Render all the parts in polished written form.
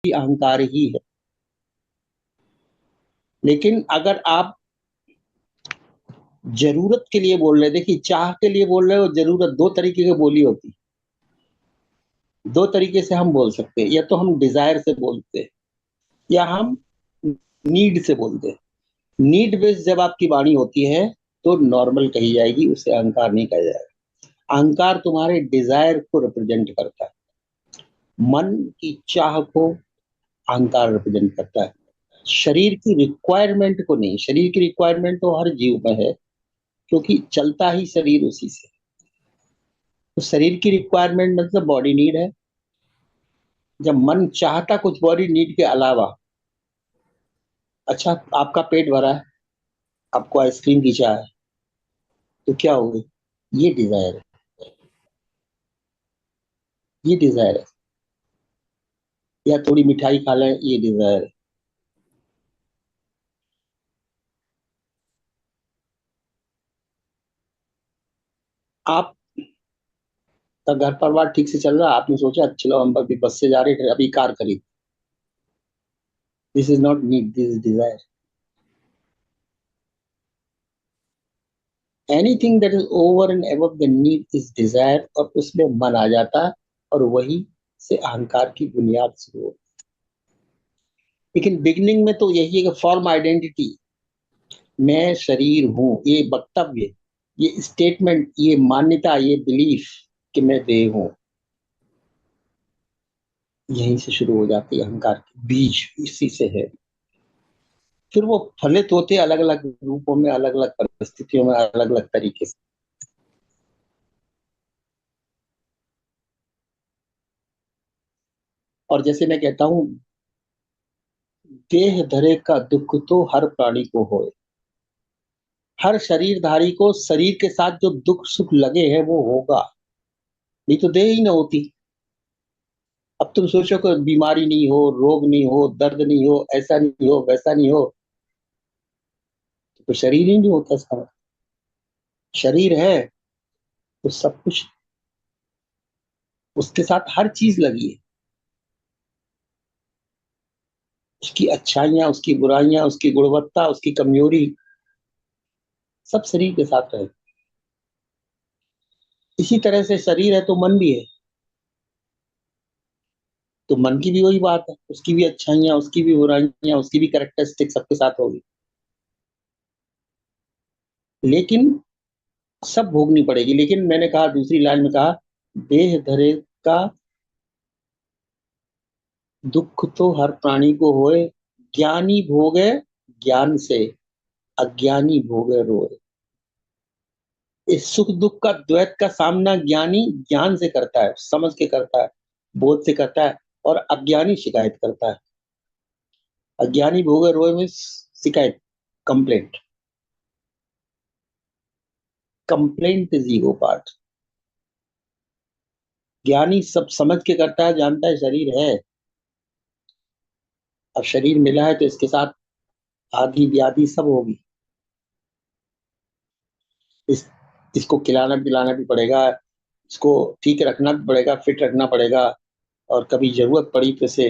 भी अहंकार ही है। लेकिन अगर आप जरूरत के लिए बोल रहे, देखिए चाह के लिए बोल रहे हो, जरूरत, दो तरीके की बोली होती है। दो तरीके से हम बोल सकते हैं, या तो हम डिजायर से बोलते हैं या हम नीड से बोलते हैं। नीड बेस्ड जब आपकी वाणी होती है तो नॉर्मल कही जाएगी, उसे अहंकार नहीं कहा जाएगा। अहंकार तुम्हारे डिजायर को रिप्रेजेंट करता है, मन की चाह को अहंकार रिप्रेजेंट करता है। शरीर की रिक्वायरमेंट को नहीं। शरीर की रिक्वायरमेंट तो हर जीव में है, क्योंकि चलता ही शरीर उसी से। तो शरीर की रिक्वायरमेंट मतलब बॉडी नीड है। जब मन चाहता कुछ बॉडी नीड के अलावा, अच्छा आपका पेट भरा है, आपको आइसक्रीम की चाह है, तो क्या हो गई? ये डिजायर है, ये डिजायर है। या थोड़ी मिठाई खा लें, ये डिजायर है। आप का घर परिवार ठीक से चल रहा है, आपने सोचा चलो हम अभी बस से जा रहे थे, अभी कार खरीद। This is not need, this is desire. Anything that is over and above the need is desire, और उसमें मन आ जाता है, और वही से अहंकार की बुनियाद शुरू होती है। लेकिन बिगिनिंग में तो यही है कि फॉर्म आइडेंटिटी, मैं शरीर हूं, ये वक्तव्य, ये स्टेटमेंट, ये मान्यता, ये बिलीफ कि मैं देह हूं, यहीं से शुरू हो जाती है अहंकार की बीज, इसी से है। फिर वो फलित होते अलग अलग रूपों में, अलग अलग परिस्थितियों में, अलग अलग तरीके से। और जैसे मैं कहता हूँ, देह धरे का दुख तो हर प्राणी को होए। हर शरीरधारी को शरीर के साथ जो दुख सुख लगे हैं वो होगा, नहीं तो देह ही ना होती। अब तुम सोचो कि बीमारी नहीं हो, रोग नहीं हो, दर्द नहीं हो, ऐसा नहीं हो, वैसा नहीं हो, तो शरीर ही नहीं होता इसका मतलब। शरीर है तो सब कुछ, उसके साथ हर चीज लगी है। उसकी अच्छाइयां, उसकी बुराइयां, उसकी गुणवत्ता, उसकी कमजोरी, सब शरीर के साथ है। इसी तरह से शरीर है तो मन भी है। तो मन की भी वही बात है, उसकी भी अच्छाइयां, उसकी भी बुराइयां, उसकी भी कैरेक्टरिस्टिक सबके साथ होगी। लेकिन सब भोगनी पड़ेगी। लेकिन मैंने कहा, दूसरी लाइन में कहा, देह धरे का दुख तो हर प्राणी को होए, ज्ञानी भोगे ज्ञान से, अज्ञानी भोगे रोए। इस सुख दुख का द्वैत का सामना ज्ञानी ज्ञान से करता है, समझ के करता है, बोध से करता है, और अज्ञानी शिकायत करता है। अज्ञानी भोगे रोए में शिकायत, complaint. Complaint is ego part. ज्ञानी सब समझ के करता है, जानता है शरीर है, अब शरीर मिला है तो इसके साथ आदि व्याधि सब होगी। इस इसको खिलाना पिलाना भी पड़ेगा, इसको ठीक रखना भी पड़ेगा, फिट रखना पड़ेगा, और कभी जरूरत पड़ी तो इसे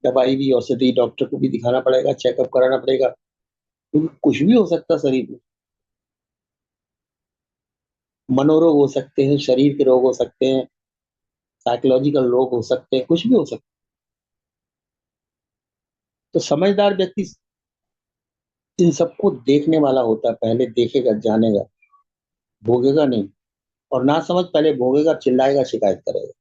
दवाई भी, औषधि, डॉक्टर को भी दिखाना पड़ेगा, चेकअप कराना पड़ेगा, क्योंकि कुछ भी हो सकता है शरीर में। मनोरोग हो सकते हैं, शरीर के रोग हो सकते हैं, साइकोलॉजिकल रोग हो सकते हैं, कुछ भी हो सकता है। तो समझदार व्यक्ति इन सबको देखने वाला होता है, पहले देखेगा, जानेगा, भोगेगा नहीं। और ना समझ पहले भोगेगा, चिल्लाएगा, शिकायत करेगा,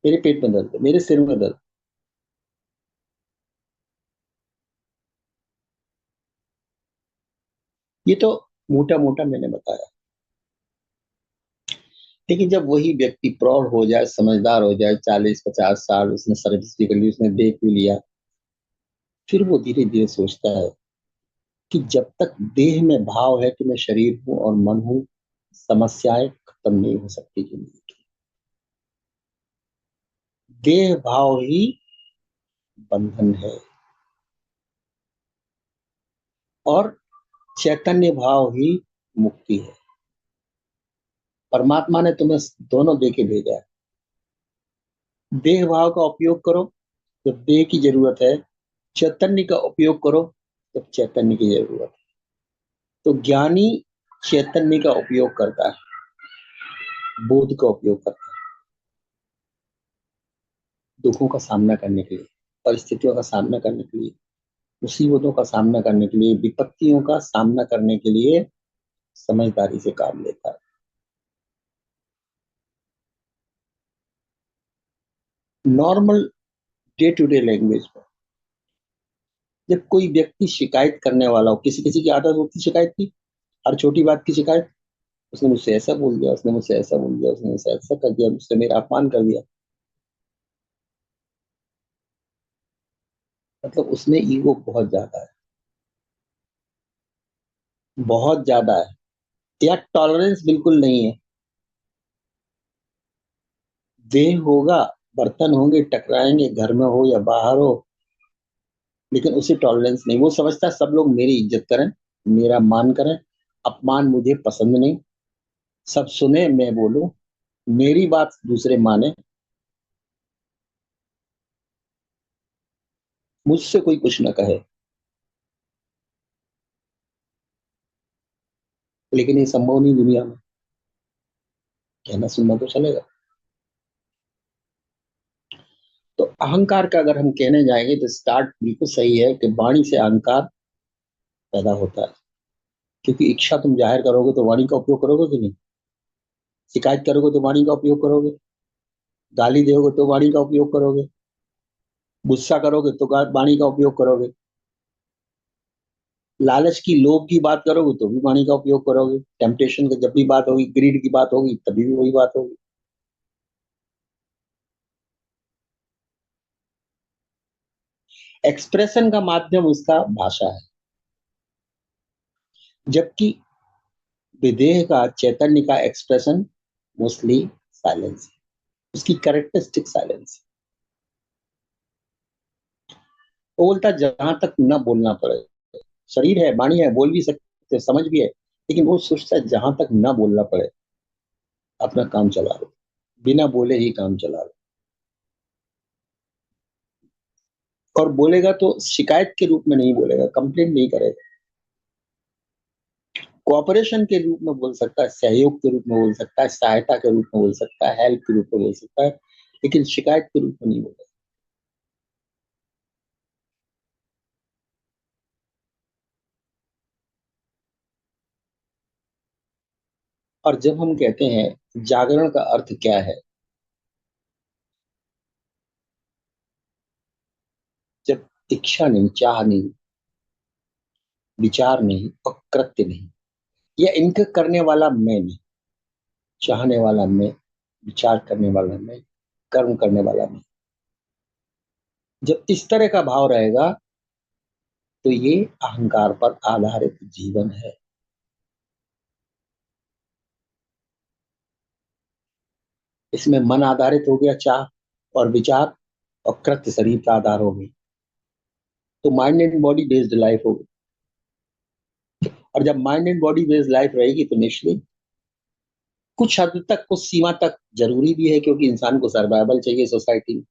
मेरे पेट में दर्द है, मेरे सिर में दर्द। ये तो मोटा मोटा मैंने बताया। लेकिन जब वही व्यक्ति प्रौढ़ हो जाए, समझदार हो जाए, 40-50 साल उसने सर्विस भी कर ली, उसने देख भी लिया, फिर वो धीरे धीरे सोचता है कि जब तक देह में भाव है कि मैं शरीर हूं और मन हूं, समस्याएं खत्म नहीं हो सकती जिंदगी की। देह भाव ही बंधन है, और चैतन्य भाव ही मुक्ति है। परमात्मा ने तुम्हें दोनों दे के भेजा है। देह भाव का उपयोग करो जब देह की जरूरत है, चैतन्य का उपयोग करो जब चैतन्य की जरूरत है। तो ज्ञानी चैतन्य का उपयोग करता है, बोध का उपयोग करता है, दुखों का सामना करने के लिए, परिस्थितियों का सामना करने के लिए, मुसीबतों का सामना करने के लिए, विपत्तियों का सामना करने के लिए समझदारी से काम लेता है। Normal day to day language में जब कोई व्यक्ति शिकायत करने वाला हो, किसी किसी की आदत होती शिकायत की, हर छोटी बात की शिकायत, उसने मुझसे ऐसा बोल दिया, उसने मुझसे ऐसा बोल दिया, उसने मुझसे ऐसा कर दिया, मुझसे मेरा अपमान कर दिया, मतलब उसमें ईगो बहुत ज्यादा है, बहुत ज्यादा है, या टॉलरेंस बिल्कुल नहीं है। देह होगा, बर्तन होंगे, टकराएंगे, घर में हो या बाहर हो, लेकिन उसे टॉलरेंस नहीं। वो समझता है सब लोग मेरी इज्जत करें, मेरा मान करें, अपमान मुझे पसंद नहीं, सब सुने मैं बोलूं, मेरी बात दूसरे माने, मुझसे कोई कुछ ना कहे। लेकिन ये संभव नहीं दुनिया में, कहना सुनना तो चलेगा। तो अहंकार का अगर हम कहने जाएंगे तो स्टार्ट बिल्कुल सही है कि वाणी से अहंकार पैदा होता है। क्योंकि इच्छा तुम जाहिर करोगे तो वाणी का उपयोग करोगे कि नहीं, शिकायत करोगे तो वाणी का उपयोग करोगे, गाली दोगे तो वाणी का उपयोग करोगे, गुस्सा करोगे तो वाणी का उपयोग करोगे, लालच की लोभ की बात करोगे तो भी वाणी का उपयोग करोगे, टेम्पटेशन की जब भी बात होगी, ग्रीड की बात होगी तभी भी वही बात होगी। एक्सप्रेशन का माध्यम उसका भाषा है, जबकि विदेह का, चैतन्य का एक्सप्रेशन मोस्टली साइलेंस है, उसकी कैरेक्टरिस्टिक साइलेंस। वो बोलता जहां तक न बोलना पड़े, शरीर है, वाणी है, बोल भी सकते, समझ भी है, लेकिन वो सोचता है जहां तक न बोलना पड़े अपना काम चला लो, बिना बोले ही काम चला लो। और बोलेगा तो शिकायत के रूप में नहीं बोलेगा, कंप्लेंट नहीं करेगा, कोऑपरेशन के रूप में बोल सकता है, सहयोग के रूप में बोल सकता है, सहायता के रूप में बोल सकता है, हेल्प के रूप में बोल सकता है, लेकिन शिकायत के रूप में नहीं बोलेगा। और जब हम कहते हैं जागरण का अर्थ क्या है, जब इच्छा नहीं, चाह नहीं, विचार नहीं और कृत्य नहीं, या इनके करने वाला मैं नहीं, चाहने वाला मैं, विचार करने वाला मैं, कर्म करने वाला मैं, जब इस तरह का भाव रहेगा तो ये अहंकार पर आधारित जीवन है। इसमें मन आधारित हो गया, चाह और विचार, और कृत्य शरीर का आधार हो गई, तो mind and body based life होगी। और जब mind and body based life रहेगी तो निश्चित कुछ हद तक, कुछ सीमा तक जरूरी भी है, क्योंकि इंसान को सर्वाइवल चाहिए सोसाइटी में,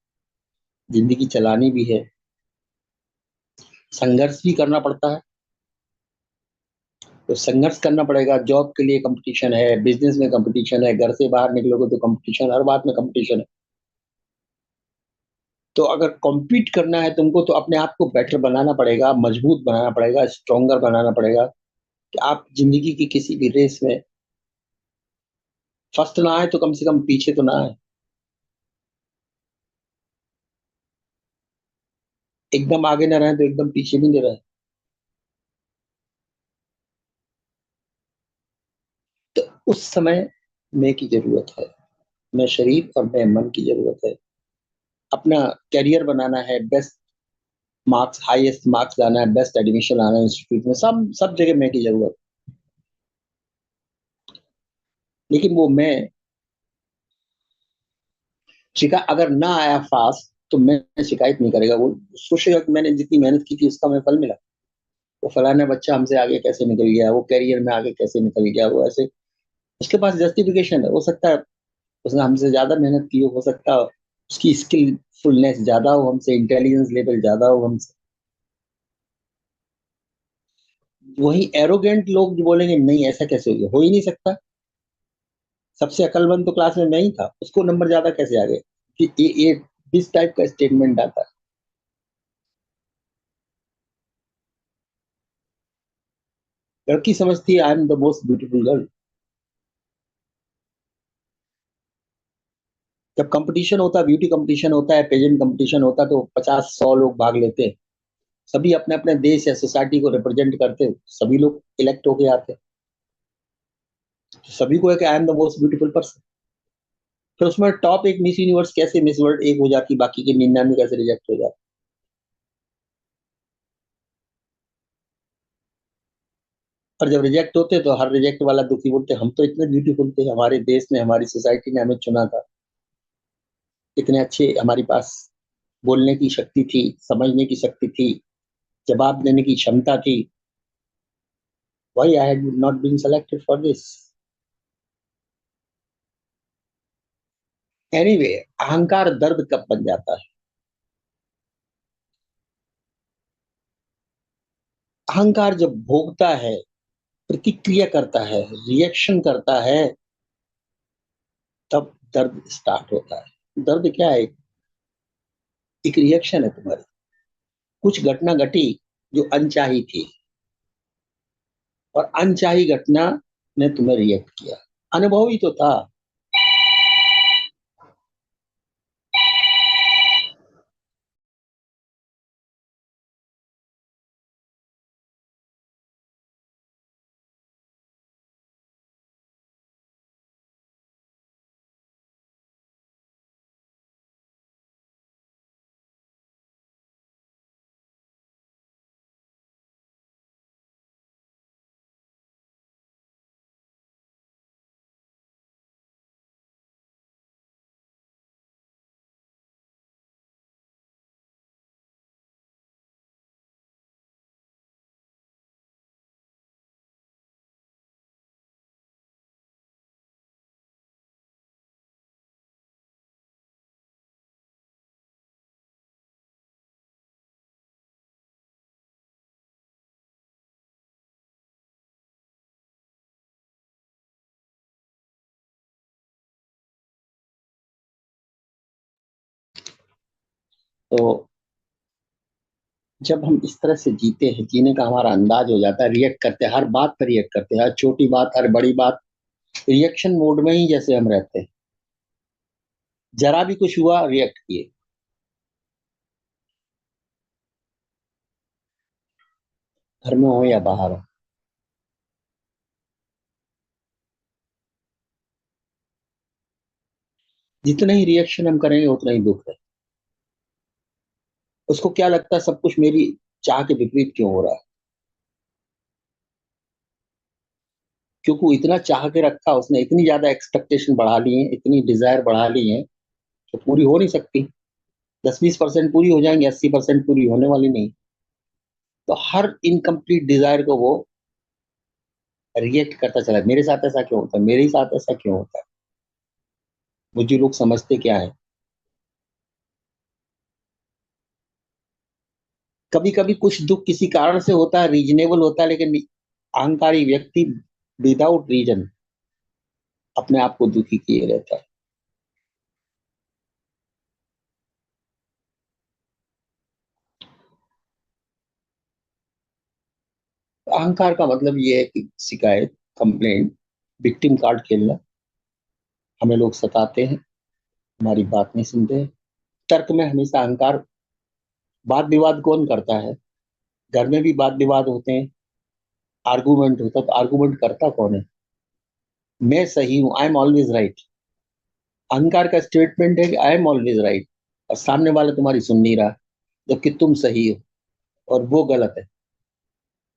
जिंदगी चलानी भी है, संघर्ष भी करना पड़ता है। तो संघर्ष करना पड़ेगा, जॉब के लिए कंपटीशन है, बिजनेस में कंपटीशन है, घर से बाहर निकलोगे तो कंपटीशन, हर बात में कंपटीशन है। तो अगर कॉम्पीट करना है तुमको तो अपने आप को बेटर बनाना पड़ेगा, मजबूत बनाना पड़ेगा, स्ट्रोंगर बनाना पड़ेगा, कि आप जिंदगी की किसी भी रेस में फर्स्ट ना आए तो कम से कम पीछे तो ना आए, एकदम आगे ना रहे तो एकदम पीछे भी नहीं रहे। तो उस समय मैं की जरूरत है, मैं शरीर और मैं मन की जरूरत है। अपना करियर बनाना है, बेस्ट मार्क्स, हाईएस्ट मार्क्स लाना है, बेस्ट एडमिशन आना है इंस्टीट्यूट में, सब जगह मैं की जरूरत। लेकिन वो मैं शिका अगर ना आया फास्ट तो मैं शिकायत नहीं करेगा, वो सोचेगा कि मैंने जितनी मेहनत की थी उसका मैं फल मिला, वो फलाना बच्चा हमसे आगे कैसे निकल गया, वो करियर में आगे कैसे निकल गया, वो ऐसे, उसके पास जस्टिफिकेशन है, हो सकता है उसने हमसे ज्यादा मेहनत की हो सकता है उसकी स्किलफुलनेस ज्यादा हो हमसे, इंटेलिजेंस लेवल ज्यादा हो हमसे। वही एरोगेंट लोग जो बोलेंगे नहीं ऐसा कैसे हो गया, हो ही नहीं सकता, सबसे अक्लमंद तो क्लास में मैं ही था, उसको नंबर ज्यादा कैसे आ गए, कि ये इस टाइप का स्टेटमेंट आता है। लड़की समझती है I am the most beautiful girl. जब कंपटीशन होता है, ब्यूटी कंपटीशन होता है, पेजेंट कंपटीशन होता है, तो 50-100 लोग भाग लेते हैं, सभी अपने अपने देश या सोसाइटी को रिप्रेजेंट करते हैं, सभी लोग इलेक्ट होके आते हैं, तो सभी को है कि I am the most beautiful person. फिर उसमें टॉप एक मिस यूनिवर्स कैसे, मिस वर्ल्ड एक हो जाती, बाकी के 99 कैसे रिजेक्ट हो जाते। और जब रिजेक्ट होते तो हर रिजेक्ट वाला दुखी बोलते हम तो इतने ब्यूटीफुल थे, हमारे देश ने, हमारी सोसाइटी ने हमें चुना था, इतने अच्छे हमारे पास बोलने की शक्ति थी, समझने की शक्ति थी, जवाब देने की क्षमता थी, why I had not been selected for this. Anyway, अहंकार दर्द कब बन जाता है? अहंकार जब भोगता है, प्रतिक्रिया करता है, रिएक्शन करता है, तब दर्द स्टार्ट होता है। दर्द क्या है? एक रिएक्शन है तुम्हारी, कुछ घटना घटी जो अनचाही थी, और अनचाही घटना ने तुम्हें रिएक्ट किया, अनुभव ही तो था। तो जब हम इस तरह से जीते हैं, जीने का हमारा अंदाज हो जाता है, रिएक्ट करते हैं, हर बात पर रिएक्ट करते हैं, हर छोटी बात, हर बड़ी बात, रिएक्शन मोड में ही जैसे हम रहते हैं, जरा भी कुछ हुआ रिएक्ट किए। घर में हो या बाहर हो, जितने ही रिएक्शन हम करेंगे उतना ही दुख है। उसको क्या लगता है सब कुछ मेरी चाह के विपरीत क्यों हो रहा है, क्योंकि वो इतना चाह के रखा, उसने इतनी ज्यादा एक्सपेक्टेशन बढ़ा ली है, इतनी डिजायर बढ़ा ली है, तो पूरी हो नहीं सकती। 10-20% पूरी हो जाएंगे, 80% पूरी होने वाली नहीं। तो हर इनकम्प्लीट डिजायर को वो रिएक्ट करता चला, मेरे साथ ऐसा क्यों होता है, मेरे साथ ऐसा क्यों होता है। मुझे लोग समझते क्या है। कभी कभी कुछ दुख किसी कारण से होता है, रीजनेबल होता है, लेकिन अहंकारी व्यक्ति विदाउट रीजन अपने आप को दुखी किए रहता है। अहंकार का मतलब ये है कि शिकायत, कंप्लेंट, विक्टिम कार्ड खेलना, हमें लोग सताते हैं, हमारी बात नहीं सुनते हैं। तर्क में हमेशा अहंकार, वाद विवाद कौन करता है? घर में भी वाद विवाद होते हैं, आर्गूमेंट होता है, तो आर्गूमेंट करता कौन है? मैं सही हूं, आई एम ऑलवेज राइट। अहंकार का स्टेटमेंट है कि आई एम ऑलवेज राइट, और सामने वाला तुम्हारी सुन नहीं रहा, जबकि तुम सही हो और वो गलत है।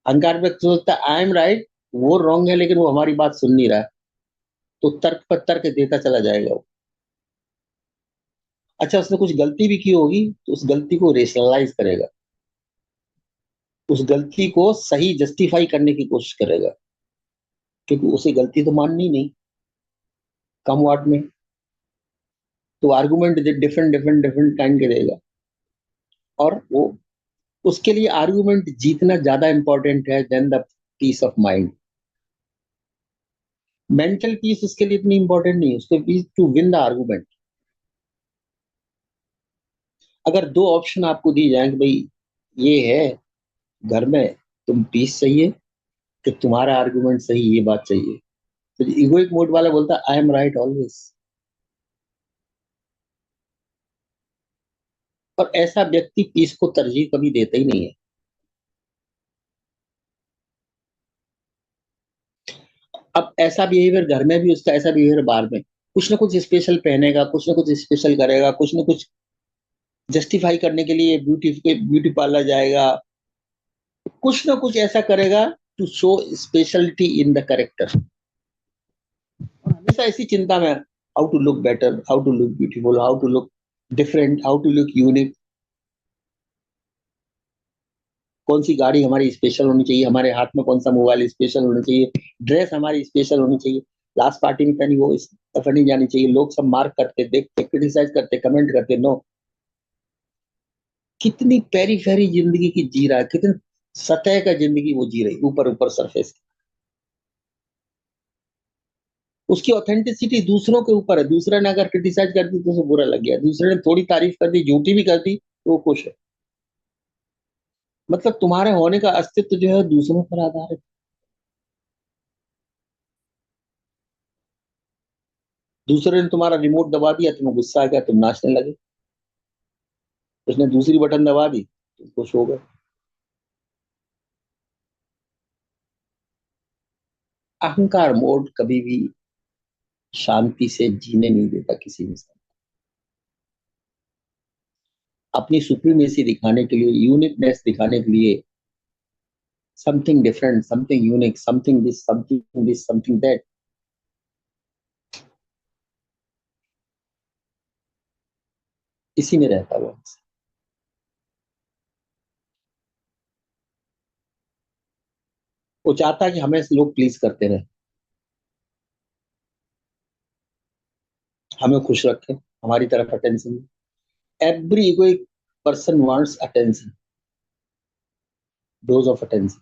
अहंकार व्यक्ति सोचता है आई एम राइट, वो रॉन्ग है, लेकिन वो हमारी बात सुन नहीं रहा है, तो तर्क पर तर्क देता चला जाएगा वो। अच्छा, उसने कुछ गलती भी की होगी तो उस गलती को रेशनलाइज करेगा, उस गलती को सही जस्टिफाई करने की कोशिश करेगा, क्योंकि उसे गलती तो माननी नहीं, कम वाट में। तो argument different different different kind के देगा, और वो उसके लिए आर्गुमेंट जीतना ज्यादा इंपॉर्टेंट है then the peace of mind. Mental peace उसके लिए इतनी इंपॉर्टेंट नहीं है, उसके peace to win the argument. अगर दो ऑप्शन आपको दी जाए कि भाई ये है घर में, तुम पीस चाहिए कि तुम्हारा आर्गुमेंट सही, ये बात चाहिए, तो इगोइक मोड वाला बोलता है आई एम राइट ऑलवेज। और ऐसा व्यक्ति पीस को तरजीह कभी देता ही नहीं है। अब ऐसा बिहेवियर घर में भी उसका, ऐसा बिहेवियर बाहर में, कुछ ना कुछ स्पेशल पहनेगा, कुछ ना कुछ स्पेशल करेगा, कुछ ना कुछ जस्टिफाई करने के लिए ब्यूटी पार्लर जाएगा, कुछ ना कुछ ऐसा करेगा to show speciality in the character. और हमेशा ऐसी चिंता में, how to look better, how to look beautiful, how to look different, how to look unique, कौन सी गाड़ी हमारी स्पेशल होनी चाहिए, हमारे हाथ में कौन सा मोबाइल स्पेशल होना चाहिए, ड्रेस हमारी स्पेशल होनी चाहिए, लास्ट पार्टी में पहनी वो इस दफा नहीं जानी चाहिए। लोग सब मार्क करते, देखते, क्रिटिसाइज करते, कमेंट करते, नो। कितनी पेरी फेरी जिंदगी की जी रहा है, कितनी सतह का जिंदगी वो जी रही, ऊपर ऊपर सरफेस। उसकी ऑथेंटिसिटी दूसरों के ऊपर है। दूसरे ने अगर क्रिटिसाइज कर दी तो उसे बुरा लग गया, दूसरे ने थोड़ी तारीफ कर दी, झूठी भी कर दी, तो वो खुश है। मतलब तुम्हारे होने का अस्तित्व जो है दूसरों पर आधारित। दूसरे ने तुम्हारा रिमोट दबा दिया, तुम्हें गुस्सा आ गया, तुम नाचने लगे। उसने दूसरी बटन दबा दी, तुम खुश हो गए। अहंकार मोड कभी भी शांति से जीने नहीं देता किसी इंसान। अपनी सुप्रीमेसी दिखाने के लिए, यूनिकनेस दिखाने के लिए, something different, something unique, something this, something this, something that, इसी में रहता वो। वो चाहता है कि हमें लोग प्लीज करते रहे, हमें खुश रखें, हमारी तरफ attention. Every egoic person wants attention, dose of attention.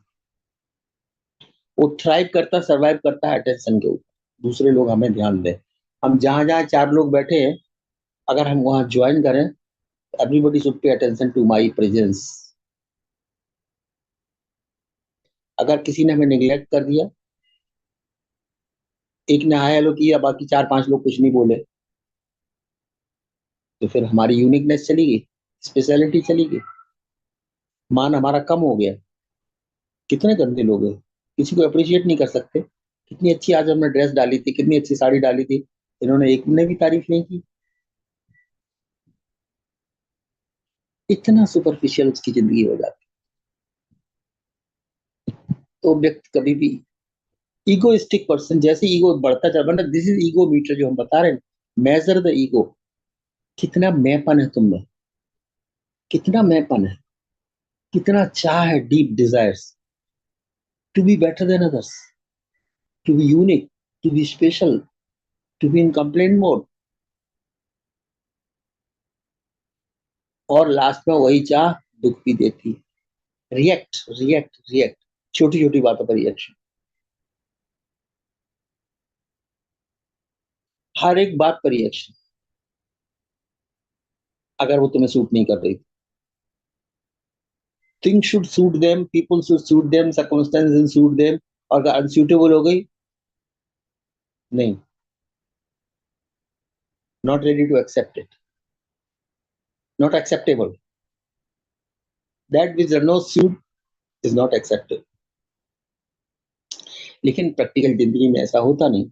वो थ्राइव करता, सर्वाइव करता है अटेंशन के ऊपर। दूसरे लोग हमें ध्यान दें। हम जहां जहां चार लोग बैठे हैं, अगर हम वहां ज्वाइन करें, everybody should pay attention to my presence. अगर किसी ने हमें निग्लेक्ट कर दिया, एक ने हाय हेलो किया, बाकी चार पांच लोग कुछ नहीं बोले, तो फिर हमारी यूनिकनेस चली गई, स्पेशलिटी चली गई, मान हमारा कम हो गया। कितने गंदे लोग हैं, किसी को अप्रिशिएट नहीं कर सकते। कितनी अच्छी आज हमने ड्रेस डाली थी, कितनी अच्छी साड़ी डाली थी, इन्होंने एक ने भी तारीफ नहीं की। इतना सुपरफिशियल उसकी जिंदगी हो जाती। तो व्यक्ति कभी भी, ईगोइस्टिक पर्सन, जैसे ईगो बढ़ता चल, मतलब दिस इज ईगो मीटर जो हम बता रहे हैं, मेजर द ईगो। कितना मैंपन है तुम में, कितना मैंपन है, कितना चाह है, deep desires to be better than others, to be unique, to be special, to be in complaint mode. और लास्ट में वही चाह दुख भी देती है। रिएक्ट रिएक्ट रिएक्ट, छोटी छोटी बातों पर रिएक्शन, हर एक बात पर रिएक्शन, अगर वो तुम्हें सूट नहीं कर रही। Thing should suit them, people should suit them, circumstances suit them, और अगर अनसूटेबल हो गई, नहीं, not ready to accept it, not acceptable, that which does not suit is not accepted. लेकिन प्रैक्टिकल जिंदगी में ऐसा होता नहीं।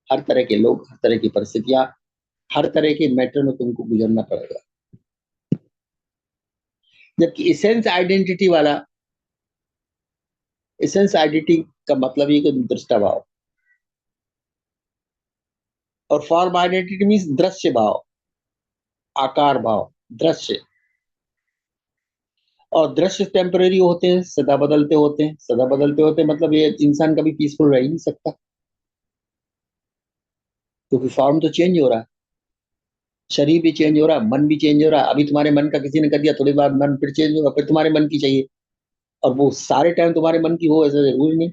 हर तरह के लोग, हर तरह की परिस्थितियां, हर तरह के मैटर में तुमको गुजरना पड़ेगा। जबकि इसेंस आइडेंटिटी वाला, इसेंस आइडेंटिटी का मतलब ये कि दृष्टा भाव, और फॉर्म आइडेंटिटी मीन्स दृश्य भाव, आकार भाव, दृश्य। और दृश्य टेम्परेरी होते हैं, सदा बदलते होते हैं, सदा बदलते होते हैं, मतलब ये इंसान कभी पीसफुल रह ही नहीं सकता। क्योंकि फॉर्म तो चेंज हो रहा है, शरीर भी चेंज हो रहा है, मन भी चेंज हो रहा है। अभी तुम्हारे मन का किसी ने कर दिया, थोड़ी बार मन फिर चेंज होगा, फिर तुम्हारे मन की चाहिए, और वो सारे टाइम तुम्हारे मन की हो ऐसा जरूरी नहीं।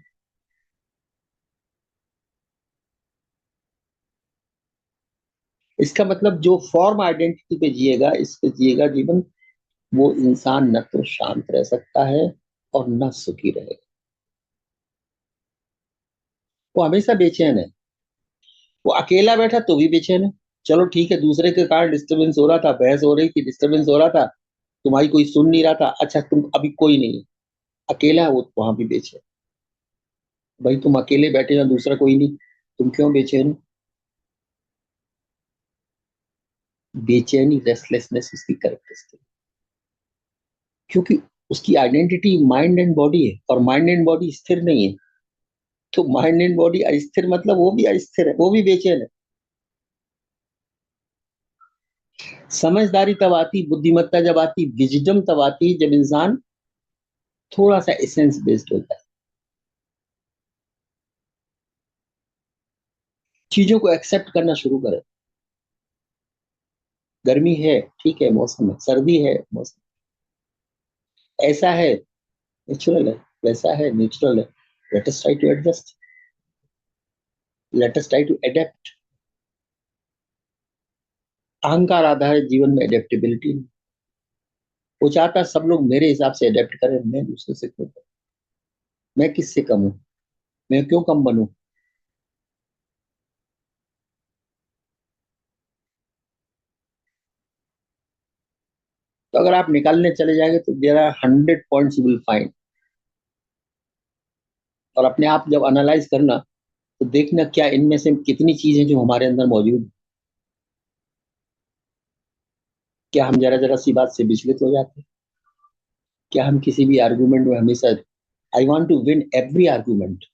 इसका मतलब जो फॉर्म आइडेंटिटी पे जिएगा, इस पे जिएगा जीवन, वो इंसान न तो शांत रह सकता है और न सुखी रहेगा। वो हमेशा बेचैन है। वो अकेला बैठा तो भी बेचैन है। चलो ठीक है, दूसरे के कारण डिस्टरबेंस हो रहा था, बहस हो रही थी, डिस्टरबेंस हो रहा था, तुम्हारी कोई सुन नहीं रहा था, अच्छा तुम अभी कोई नहीं है, अकेला है, वो वहां भी बेचैन। भाई तुम अकेले बैठे हो, दूसरा कोई नहीं, तुम क्यों बेचैन हो? बेचैनी, रेस्टलेसनेस इसकी कैरेक्टरिस्टिक, क्योंकि उसकी आइडेंटिटी माइंड एंड बॉडी है, और माइंड एंड बॉडी स्थिर नहीं है। तो माइंड एंड बॉडी अस्थिर मतलब वो भी अस्थिर है, वो भी बेचैन है। समझदारी तब आती, बुद्धिमत्ता जब आती, विजडम तब आती जब इंसान थोड़ा सा एसेंस बेस्ड होता है, चीजों को एक्सेप्ट करना शुरू करे। गर्मी है, ठीक है, मौसम है, सर्दी है, मौसम ऐसा है, नेचुरल है, वैसा है, नेचुरल है। Let us try to adjust, let us try to adapt. अहंकार आधारित जीवन में एडेप्टेबिलिटी नहीं। वो चाहता है सब लोग मेरे हिसाब से एडेप्ट करें, मैं दूसरे से क्यों करूं? मैं किससे कम हूं? मैं क्यों कम बनूं? तो अगर आप निकालने चले जाएंगे तो there are 100 points you will find. और अपने आप जब एनालाइज करना, तो देखना क्या इनमें से कितनी चीजें जो हमारे अंदर मौजूद हैं। क्या हम जरा जरा सी बात से विचलित हो जाते हैं? क्या हम किसी भी आर्गुमेंट में हमेशा I want to win every argument,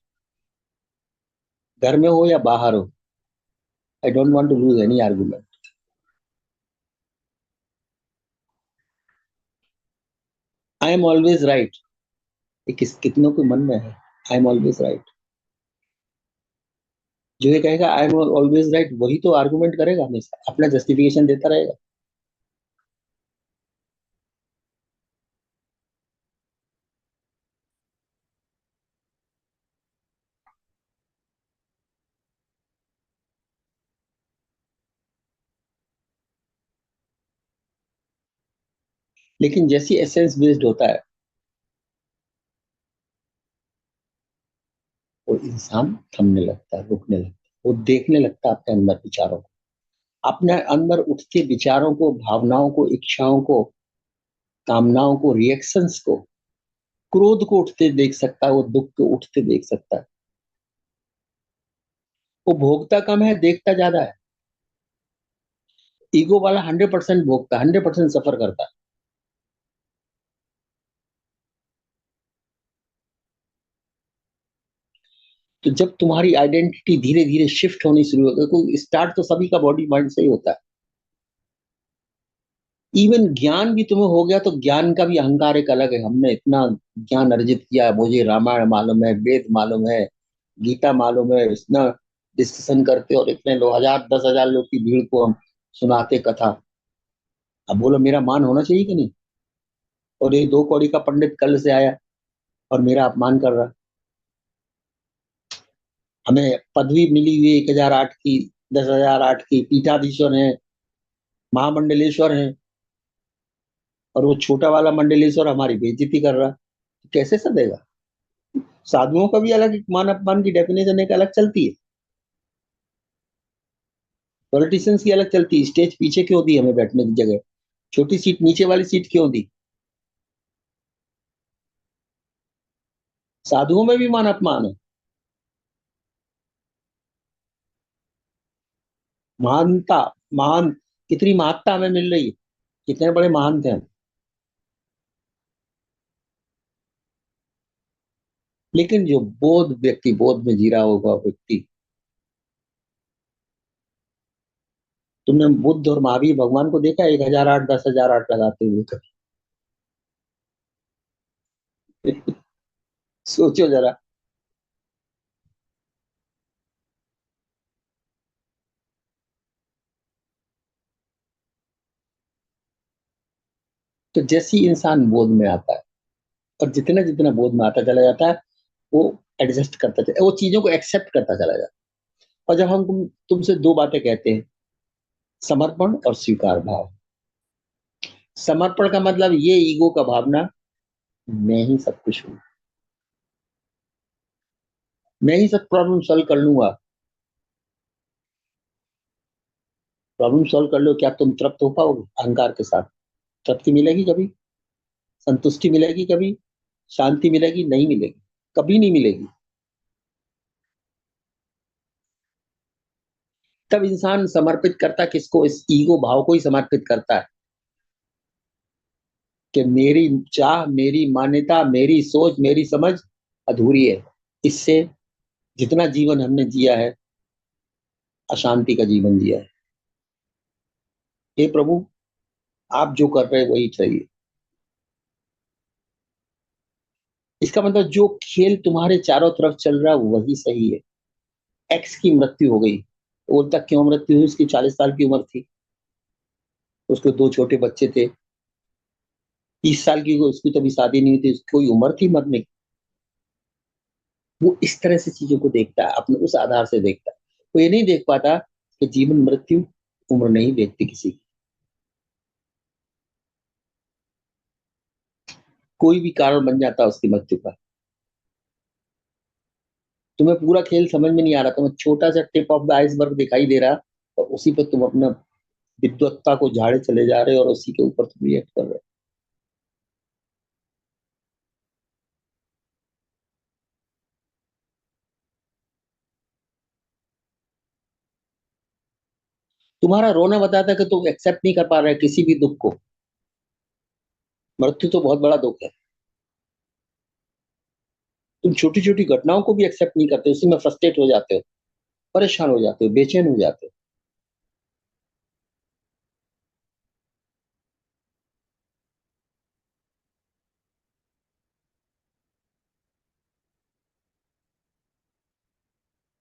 घर में हो या बाहर हो, I don't want to lose any argument. I am always right, ये कितनों के मन में है? I am always right. जो ये कहेगा आई एम ऑलवेज राइट, वही तो आर्गुमेंट करेगा, हमेशा अपना जस्टिफिकेशन देता रहेगा। लेकिन जैसी एसेंस बेस्ड होता है, वो इंसान थमने लगता है, रुकने लगता है, वो देखने लगता है अपने अंदर विचारों को, अपने अंदर उठते विचारों को, भावनाओं को, इच्छाओं को, कामनाओं को, रिएक्शंस को, क्रोध को उठते देख सकता है, वो दुख को उठते देख सकता है। वो भोगता कम है, देखता ज्यादा है। ईगो वाला 100% भोगता, 100% सफर करता है। तो जब तुम्हारी आइडेंटिटी धीरे धीरे शिफ्ट होनी शुरू होती है, क्योंकि स्टार्ट तो सभी का बॉडी माइंड से ही होता है। इवन ज्ञान भी तुम्हें हो गया तो ज्ञान का भी अहंकार एक अलग है, हमने इतना ज्ञान अर्जित किया है, मुझे रामायण मालूम है, वेद मालूम है, गीता मालूम है, इतना डिस्कशन करते और इतने लोग, 1000 10 हजार लोग की भीड़ को हम सुनाते कथा। अब बोलो मेरा मान होना चाहिए कि नहीं? और ये 2 कौड़ी का पंडित कल से आया और मेरा अपमान कर रहा। हमें पदवी मिली हुई 1008 की, 10,008 की, पीठाधीश्वर हैं, महामंडलेश्वर हैं, और वो छोटा वाला मंडलेश्वर हमारी बेइज्जती कर रहा। कैसे सदेगा? साधुओं का भी अलग, मान अपमान की डेफिनेशन एक अलग चलती है, पॉलिटिशियंस की अलग चलती है। स्टेज पीछे क्यों दी हमें बैठने की जगह? छोटी सीट, नीचे वाली सीट क्यों दी? साधुओं में भी मान अपमान है। महानता, महान, कितनी महत्ता हमें मिल रही है, कितने बड़े महान थे हम। लेकिन जो बोध व्यक्ति, बोध में जी रहा होगा व्यक्ति, तुमने बुद्ध और महावीर भगवान को देखा 1008 10,008 लगाते हुए कभी? सोचो जरा। तो जैसे ही इंसान बोध में आता है, और जितना जितना बोध में आता चला जाता है, वो एडजस्ट करता चला, वो चीजों को एक्सेप्ट करता चला जाता है। और जब हम तुमसे दो बातें कहते हैं, समर्पण और स्वीकार भाव। समर्पण का मतलब ये ईगो का भावना, मैं ही सब कुछ हूँ, मैं ही सब प्रॉब्लम सॉल्व कर लूंगा। प्रॉब्लम सॉल्व कर लो, क्या तुम तृप्त हो पाओगे अहंकार के साथ? तृप्ति मिलेगी कभी? संतुष्टि मिलेगी कभी? शांति मिलेगी? नहीं मिलेगी, कभी नहीं मिलेगी। तब इंसान समर्पित करता किसको? इस ईगो भाव को ही समर्पित करता है कि मेरी चाह, मेरी मान्यता, मेरी सोच, मेरी समझ अधूरी है। इससे जितना जीवन हमने जिया है, अशांति का जीवन जिया है। हे प्रभु, आप जो कर रहे हैं वही चाहिए। इसका मतलब जो खेल तुम्हारे चारों तरफ चल रहा है वही सही है। एक्स की मृत्यु हो गई, बोलता क्यों मृत्यु हुई? उसकी 40 साल की उम्र थी, उसके दो छोटे बच्चे थे। 30 साल की उसकी तो अभी शादी नहीं हुई थी, उसकी कोई उम्र थी मरने की? वो इस तरह से चीजों को देखता है, अपने उस आधार से देखता है। वो ये नहीं देख पाता कि जीवन मृत्यु उम्र नहीं देखती किसी की। कोई भी कारण बन जाता है उसकी मृत्यु का। तुम्हें पूरा खेल समझ में नहीं आ रहा, तुम्हें छोटा सा टिप ऑफ द आइसबर्ग दिखाई दे रहा, और उसी पे तुम अपना विद्वत्ता को झाड़े चले जा रहे हो, और उसी के ऊपर तुम रिएक्ट कर रहे हो। तुम्हारा रोना बताता है कि तुम एक्सेप्ट नहीं कर पा रहे किसी भी दुख को। मृत्यु तो बहुत बड़ा दुख है। तुम छोटी छोटी घटनाओं को भी एक्सेप्ट नहीं करते, उसी में फ्रस्ट्रेट हो जाते हो, परेशान हो जाते हो, बेचैन हो जाते हो।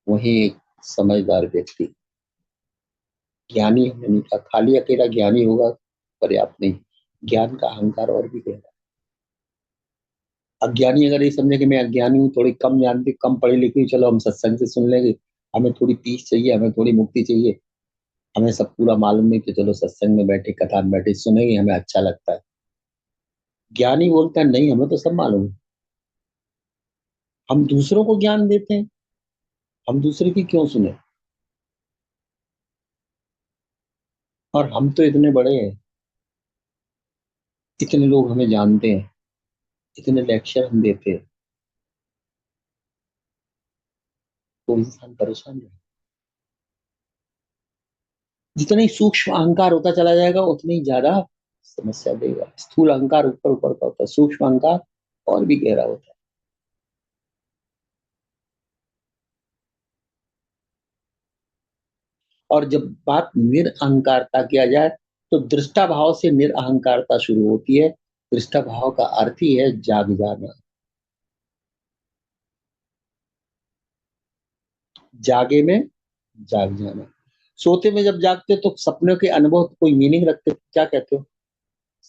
वही एक समझदार व्यक्ति, ज्ञानी हमने नहीं कहा, खाली अकेला ज्ञानी होगा पर्याप्त नहीं। ज्ञान का अहंकार और भी गहरा। अज्ञानी अगर ये समझे कि मैं अज्ञानी हूँ, थोड़ी कम जानती, कम पढ़ी लिखी, चलो हम सत्संग से सुन लेंगे, हमें थोड़ी पीस चाहिए, हमें थोड़ी मुक्ति चाहिए, हमें सब पूरा मालूम नहीं, तो चलो सत्संग में बैठे, कथा में बैठे सुनेंगे, हमें अच्छा लगता है। ज्ञानी बोलता है नहीं, हमें तो सब मालूम है। हम दूसरों को ज्ञान देते हैं, हम दूसरे की क्यों सुने? और हम तो इतने बड़े हैं, इतने लोग हमें जानते हैं, इतने लेक्चर हम देते हैं, तो इंसान परेशान है। जितना ही सूक्ष्म अहंकार होता चला जाएगा, उतनी ही ज्यादा समस्या देगा। स्थूल अहंकार ऊपर ऊपर का होता है, सूक्ष्म अहंकार और भी गहरा होता है। और जब बात निरअहंकारता किया जाए, तो दृष्टा भाव से निरअहंकारता शुरू होती है। दृष्टा भाव का अर्थ ही है जाग जाना। जागे में जाग जाना। सोते में जब जागते हो तो सपनों के अनुभव कोई मीनिंग रखते हो? क्या कहते हो?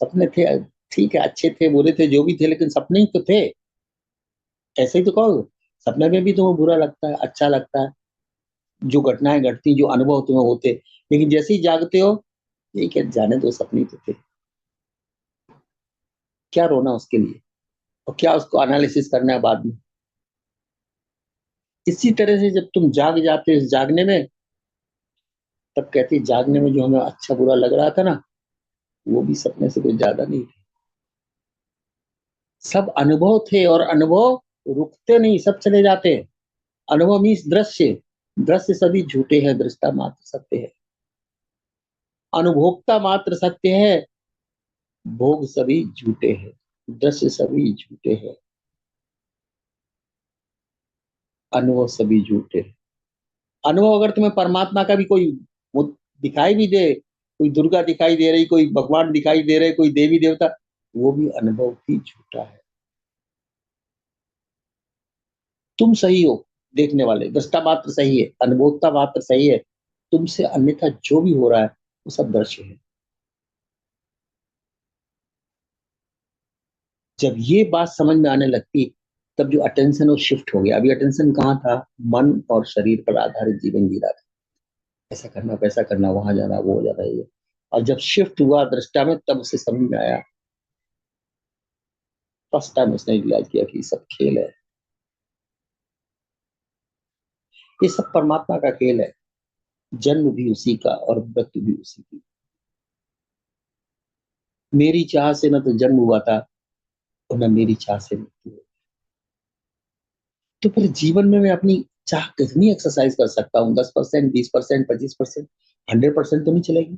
सपने थे, ठीक है, अच्छे थे बुरे थे जो भी थे, लेकिन सपने ही तो थे। ऐसे ही तो कहो। सपने में भी तुम्हें बुरा लगता है, अच्छा लगता है, जो घटनाएं घटती, जो अनुभव तुम्हें होते, लेकिन जैसे ही जागते हो, ये क्या, जाने दो, सपने ही तो थे, क्या रोना उसके लिए, और क्या उसको एनालिसिस करना है बाद में। इसी तरह से जब तुम जाग जाते हो, इस जागने में, तब कहते हैं, जागने में जो हमें अच्छा बुरा लग रहा था ना, वो भी सपने से कुछ ज्यादा नहीं थे। सब अनुभव थे, और अनुभव रुकते नहीं, सब चले जाते हैं। अनुभव मीन्स दृश्य। दृश्य सभी झूठे हैं, दृष्टा मात्र सत्य है। अनुभोक्ता मात्र सत्य है, भोग सभी झूठे हैं, दृश्य सभी झूठे हैं, अनुभव सभी झूठे हैं। अनुभव अगर तुम्हें परमात्मा का भी कोई दिखाई भी दे, कोई दुर्गा दिखाई दे रही, कोई भगवान दिखाई दे रहे, कोई देवी देवता, वो भी अनुभव ही झूठा है। तुम सही हो, देखने वाले दृष्टा मात्र सही है, अनुभोक्ता मात्र सही है, तुमसे अन्यथा जो भी हो रहा है वो सब दृश्य है। जब ये बात समझ में आने लगती, तब जो अटेंशन वो शिफ्ट हो गया। अभी अटेंशन कहाँ था? मन और शरीर पर आधारित जीवन जी रहा था। ऐसा करना, वैसा करना, वहां जाना, वो हो जाना, ये। और जब शिफ्ट हुआ दृष्टा में, तब उसे समझ में आया। फर्स्ट टाइम उसने रियलाइज किया कि ये सब खेल है, ये सब परमात्मा का खेल है। जन्म भी उसी का और मृत्यु भी उसी की। मेरी चाह से न तो जन्म हुआ था और न मेरी चाह से मृत्यु हुई। तो फिर जीवन में मैं अपनी चाह कितनी एक्सरसाइज कर सकता हूँ? 10%, 20%, 25%, 100% तो नहीं चलेगी।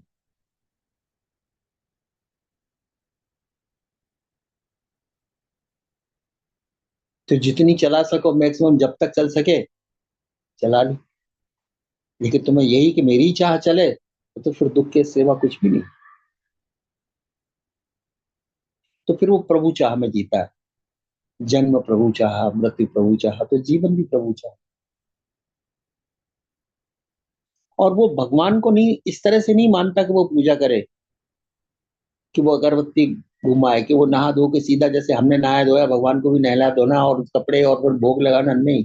तो जितनी चला सको मैक्सिमम, जब तक चल सके चला लो। लेकिन तुम्हें यही कि मेरी चाह चले, तो फिर दुख के सिवा कुछ भी नहीं। तो फिर वो प्रभु चाह में जीता है। जन्म प्रभु चाह, मृत्यु प्रभु चाह, तो जीवन भी प्रभु चाह। और वो भगवान को नहीं इस तरह से नहीं मानता कि वो पूजा करे, कि वो अगरबत्ती घुमाए, कि वो नहा धो के सीधा जैसे हमने नहाया धोया भगवान को भी नहला धोना और कपड़े और फिर भोग लगाना, नहीं।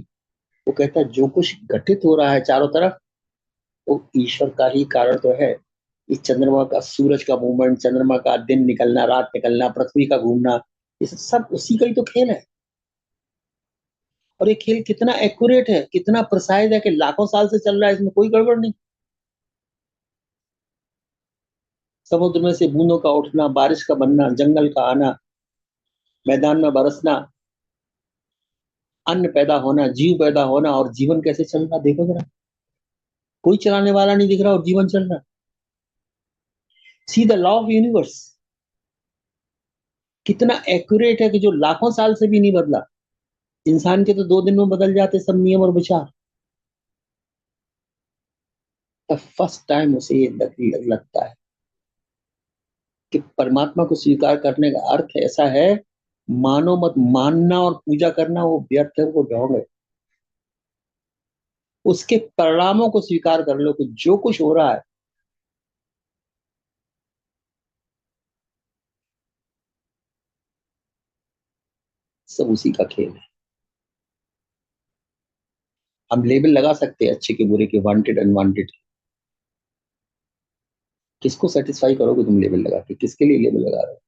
वो कहता है जो कुछ घटित हो रहा है चारों तरफ, वो ईश्वर का ही कारण तो है। इस चंद्रमा का, सूरज का मूवमेंट, चंद्रमा का दिन निकलना, रात निकलना, पृथ्वी का घूमना, ये सब उसी का ही तो खेल है। और ये खेल कितना एक्यूरेट है, कितना प्रिसाइज है, कि लाखों साल से चल रहा है, इसमें कोई गड़बड़ नहीं। समुद्र में से बूंदों का उठना, बारिश का बनना, जंगल का आना, मैदान में बरसना, अन्न पैदा होना, जीव पैदा होना, और जीवन कैसे चल रहा देखो जरा। कोई चलाने वाला नहीं दिख रहा और जीवन चल रहा। See the law of universe कितना एक्यूरेट है, कि जो लाखों साल से भी नहीं बदला। इंसान के तो 2 दिन में बदल जाते सब नियम और विचार। तब फर्स्ट टाइम उसे ये लगता है कि परमात्मा को स्वीकार करने का अर्थ ऐसा है, मानो मत, मानना और पूजा करना वो व्यर्थ है, वो ढोंग है। उसके परिणामों को स्वीकार कर लो, कि जो कुछ हो रहा है सब उसी का खेल है। हम लेबल लगा सकते हैं अच्छे के बुरे के, वांटेड अनवांटेड। किसको सेटिस्फाई करोगे तुम लेबल लगा के? किसके लिए लेबल लगा रहे हो?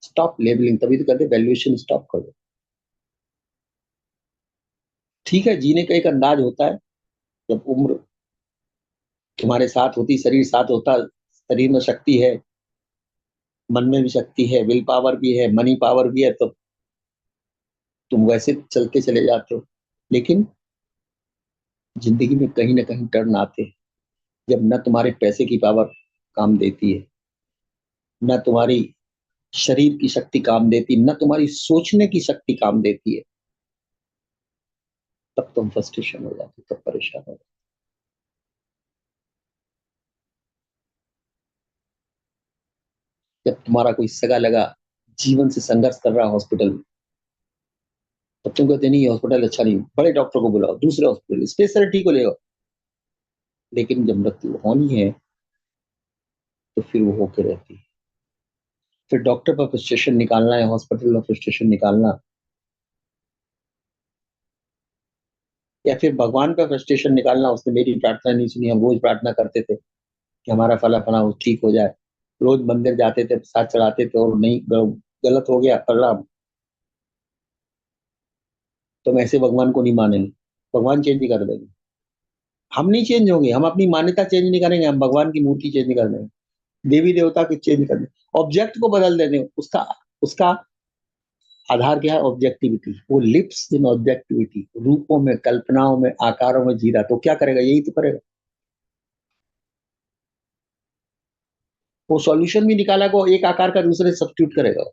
Stop labelling. तभी तो कहते वैल्यूएशन स्टॉप करो। ठीक है, जीने का एक अंदाज होता है। जब उम्र तुम्हारे साथ होती, शरीर साथ होता, शरीर में शक्ति है, मन में भी शक्ति है, विल पावर भी है, मनी पावर भी है, तो तुम वैसे चलते चले जाते हो। लेकिन जिंदगी में कहीं ना कहीं टर्न आते हैं, जब न तुम्हारे पैसे की पावर काम देती है, न तुम्हारी शरीर की शक्ति काम देती, न तुम्हारी सोचने की शक्ति काम देती है, तब तुम फ्रस्ट्रेशन हो जाते, तब परेशान हो जाते। जब तुम्हारा कोई सगा लगा जीवन से संघर्ष कर रहा है हॉस्पिटल में, तब तुम कहते नहीं, हॉस्पिटल अच्छा नहीं, बड़े डॉक्टर को बुलाओ, दूसरे हॉस्पिटल स्पेशलिटी को ले आओ। लेकिन जब मृत्यु होनी है, तो फिर वो होके रहती है। फिर डॉक्टर पर फ्रस्ट्रेशन निकालना है, हॉस्पिटल में फ्रस्ट्रेशन निकालना, या फिर भगवान पर फ्रस्ट्रेशन निकालना, उसने मेरी प्रार्थना नहीं सुनी। हम रोज प्रार्थना करते थे कि हमारा फला फला वो ठीक हो जाए, रोज मंदिर जाते थे, साथ चढ़ाते थे, और नहीं, गलत हो गया परिणाम, तो हम ऐसे भगवान को नहीं मानेंगे। भगवान चेंज नहीं कर देंगे। हम नहीं चेंज होंगे, हम अपनी मान्यता चेंज नहीं करेंगे, हम भगवान की मूर्ति चेंज नहीं कर देंगे, देवी देवता की चेंज कर देंगे, ऑब्जेक्ट को बदल देंगे। उसका उसका आधार क्या है? ऑब्जेक्टिविटी। वो लिप्स इन ऑब्जेक्टिविटी, रूपों में, कल्पनाओं में, आकारों में जी रहा, तो क्या करेगा? यही तो करेगा। वो सॉल्यूशन भी निकाला को एक आकार का दूसरे सब्स्टिट्यूट करेगा।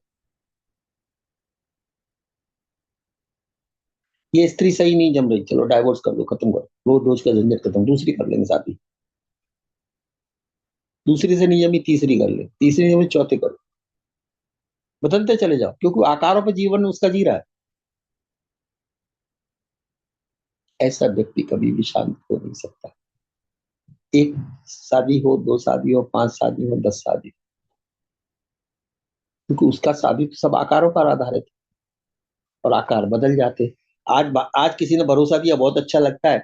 ये स्त्री सही नहीं जम रही, चलो डाइवोर्स कर दो, खत्म करो, रोज रोज का झंझट खत्म, दूसरी कर लेंगे शादी। दूसरी से नहीं जमी, तीसरी कर ले, तीसरी नहीं जमी, चौथी करो। बदलते चले जाओ, क्योंकि आकारों पर जीवन उसका जी रहा है। ऐसा व्यक्ति कभी भी शांत हो नहीं सकता। एक शादी हो, 2 शादी हो, 5 शादी हो, 10 शादी, क्योंकि उसका शादी तो सब आकारों पर आधारित है और आकार बदल जाते। आज किसी ने भरोसा दिया, बहुत अच्छा लगता है,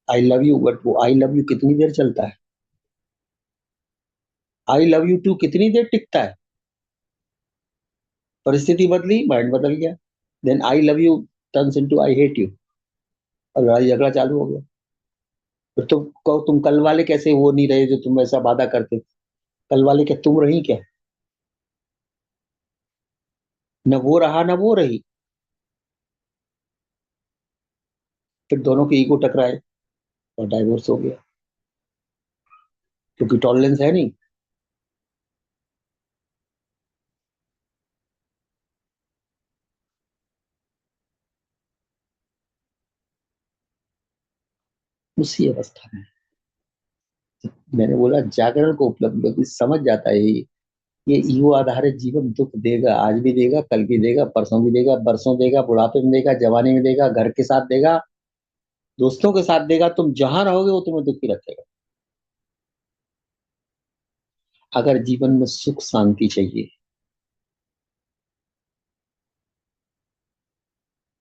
आई लव यू, बट वो आई लव यू कितनी देर चलता है? आई लव यू टू कितनी देर टिकता है? परिस्थिति बदली, माइंड बदल गया, then I love you turns into I hate you, और लड़ाई झगड़ा चालू हो गया। फिर तुम कहो तुम कल वाले कैसे वो नहीं रहे जो तुम ऐसा वादा करते थे? कल वाले क्या तुम रही क्या? न वो रहा न वो रही। फिर दोनों के ईगो टकराए और डाइवोर्स हो गया, क्योंकि टॉलरेंस है नहीं। उसी अवस्था में मैंने बोला जागरण को उपलब्ध व्यक्ति समझ जाता है ये ईगो आधारित जीवन दुख देगा, आज भी देगा, कल भी देगा, परसों भी देगा, बरसों देगा, बुढ़ापे में देगा, जवानी में देगा, घर के साथ देगा, दोस्तों के साथ देगा। तुम जहां रहोगे वो तुम्हें दुखी रखेगा। अगर जीवन में सुख शांति चाहिए,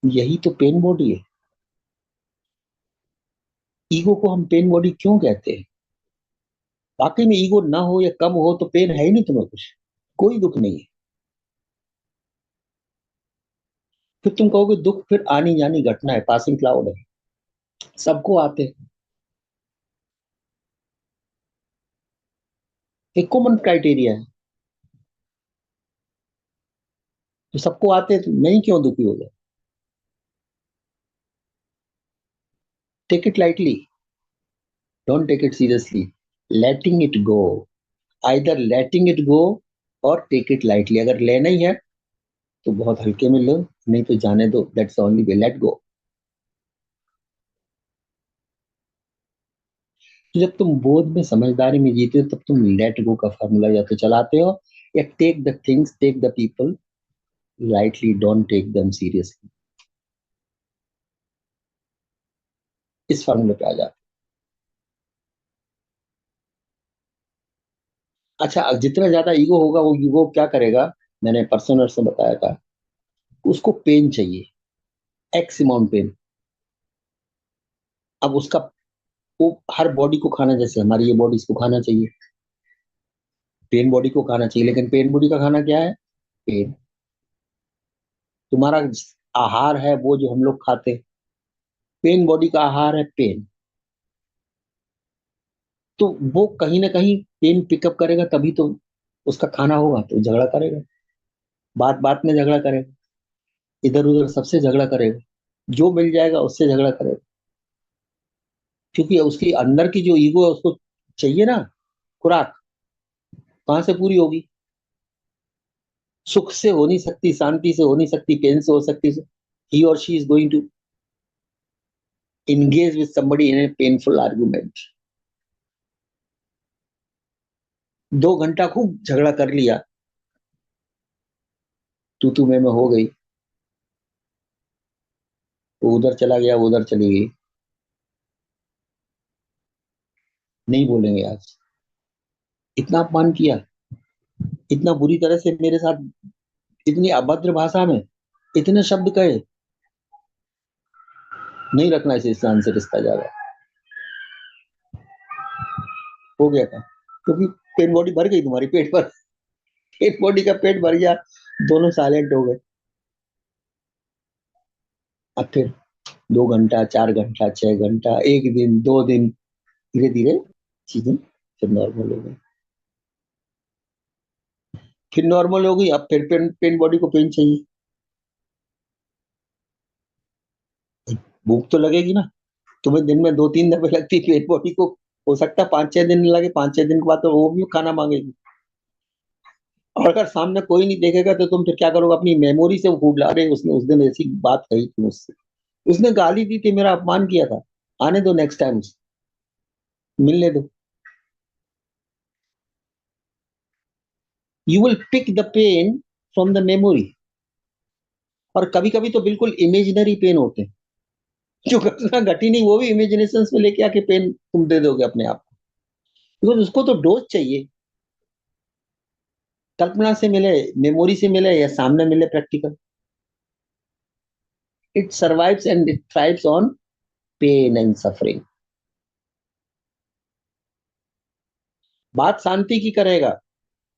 यही तो पेन बॉडी है। ईगो को हम पेन बॉडी क्यों कहते हैं? वाकई में ईगो ना हो या कम हो तो पेन है ही नहीं तुम्हें कुछ, कोई दुख नहीं है। फिर तुम कहोगे दुख फिर आनी जानी घटना है, पासिंग क्लाउड है, सबको आते हैं। एक कॉमन क्राइटेरिया है, तो सबको आते हैं, तो नहीं क्यों दुखी हो जाए? Take it lightly, don't take it seriously, letting it go. Either letting it go और टेक इट लाइटली। अगर लेना ही है तो बहुत हल्के में लो, नहीं तो जाने दो, that's only way, let go. तो जब तुम बोध में समझदारी में जीते हो तब तुम लेट गो का फॉर्मूला या तो चलाते हो, या take the things, take the people lightly, don't take them seriously. इस फॉर्मूले पे आ जाते। अच्छा, अब जितना ज्यादा ईगो होगा वो ईगो क्या करेगा? मैंने पर्सनल से बताया था, उसको पेन चाहिए, एक्स अमाउंट पेन। अब उसका वो हर बॉडी को खाना, जैसे हमारी ये बॉडी, इसको खाना चाहिए, पेन बॉडी को खाना चाहिए, लेकिन पेन बॉडी का खाना क्या है? पेन। तुम्हारा आहार है वो जो हम लोग खाते हैं, पेन बॉडी का आहार है पेन। तो वो कहीं ना कहीं पेन पिकअप करेगा, तभी तो उसका खाना होगा, तो झगड़ा करेगा, बात बात में झगड़ा करेगा, इधर उधर सबसे झगड़ा करेगा, जो मिल जाएगा उससे झगड़ा करेगा, क्योंकि उसकी अंदर की जो ईगो है उसको चाहिए ना खुराक। कहाँ से पूरी होगी? सुख से हो नहीं सकती, शांति से हो नहीं सकती, पेन से हो सकती। ही और she is going to engage with somebody in a painful argument। 2 घंटा खूब झगड़ा कर लिया, तू मैं हो गई, वो उधर चला गया, वो उधर चली गई, नहीं बोलेंगे आज, इतना अपमान किया, इतना बुरी तरह से मेरे साथ, इतनी अभद्र भाषा में इतने शब्द कहे, नहीं रखना इस इंसान से रिश्ता ज्यादा। हो गया था, क्योंकि पेन बॉडी भर गई तुम्हारी पेट पर, पेन बॉडी का पेट भर गया, दोनों साइलेंट हो गए। अब फिर 2 घंटा, 4 घंटा, 6 घंटा, एक दिन, 2 दिन, धीरे धीरे चीजें फिर नॉर्मल हो गई। फिर नॉर्मल हो गई, अब फिर पेन पेन बॉडी को पेन चाहिए, भूख तो लगेगी ना। तुम्हें दिन में 2-3 दफे लगती है पेन बॉडी को, हो सकता है 5-6 दिन लगे, 5-6 दिन के बाद तो वो भी खाना मांगेगी। और अगर सामने कोई नहीं देखेगा तो तुम फिर क्या करोगे? अपनी मेमोरी से वो फूड ला रहे, उसने उस दिन ऐसी बात कही थी मुझसे, उसने गाली दी थी, मेरा अपमान किया था, आने दो नेक्स्ट टाइम, मिलने दो। You will pick the pain from the memory. और कभी कभी तो बिल्कुल इमेजिनरी पेन होते हैं, जो घटना घटी नहीं वो भी इमेजिनेशन में लेके आके पेन तुम दे दोगे अपने आप को, बिकॉज उसको तो डोज चाहिए। कल्पना से मिले, मेमोरी से मिले या सामने मिले practical, it survives and it thrives on pain and suffering. बात शांति की करेगा